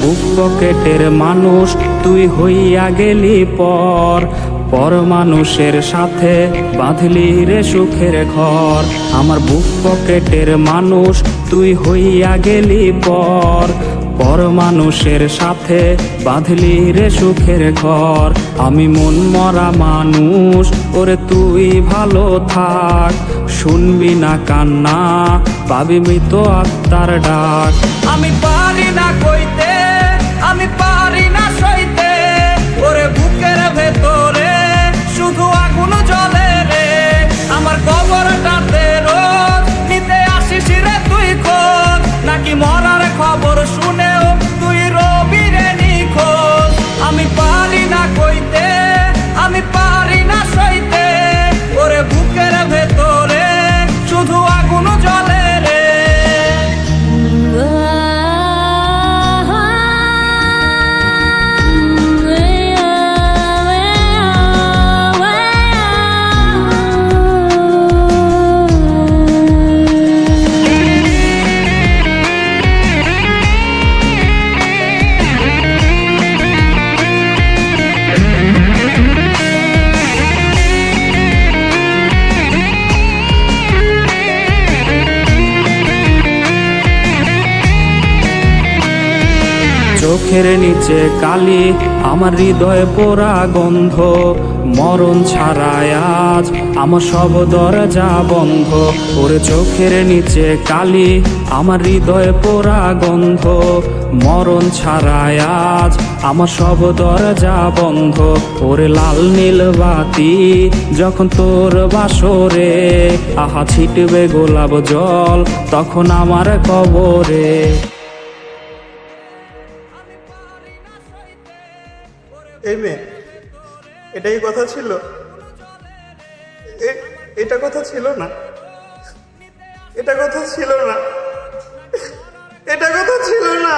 বুক পকেটের মানুষ তুই হইয়া গেলি পর, পর মানুষের সাথে বাঁধলি রে সুখের ঘর। আমার বুক পকেটের মানুষ তুই হইয়া গেলি পর, পর মানুষের সাথে বাঁধলি রে সুখের ঘর। আমি মন মরা মানুষ, ওরে তুই ভালো থাক, শুনবি না কান্না, পাবি মৃত আত্মার ডাক। আমি পারি না কইতে, আমি পারি না সইতে, ওরে বুকের ভেতরে শুধু আগুন জ্বলে রে। আমার কবরটাতে রোজ নিতে আসিস রে তুই খোঁজ, নাকি মরার খবর শুনেও তুই রবি রে নিখোঁজ। আমি পারি না কইতে, আমি পারি না সইতে, ওরে বুকের ভেতরে শুধু আগুন জ্বলে রে। চোখের নিচে কালি, আমার হৃদয়ে পোড়া গন্ধ, মরণ ছাড়ায় আজ আমার সব দরজা বন্ধ। ওরে চোখের নিচে কালি, আমার হৃদয়ে পোড়া গন্ধ, মরণ ছাড়ায় আজ আমার সব দরজা বন্ধ। ওরে লাল নীল বাতি যখন তোর বাসরে, আহা ছিটবে গোলাপ জল তখন আমার কবরে। এই মেয়ে, এটাই কথা ছিল? এটা কথা ছিল না, এটা কথা ছিল না, এটা কথা ছিল না।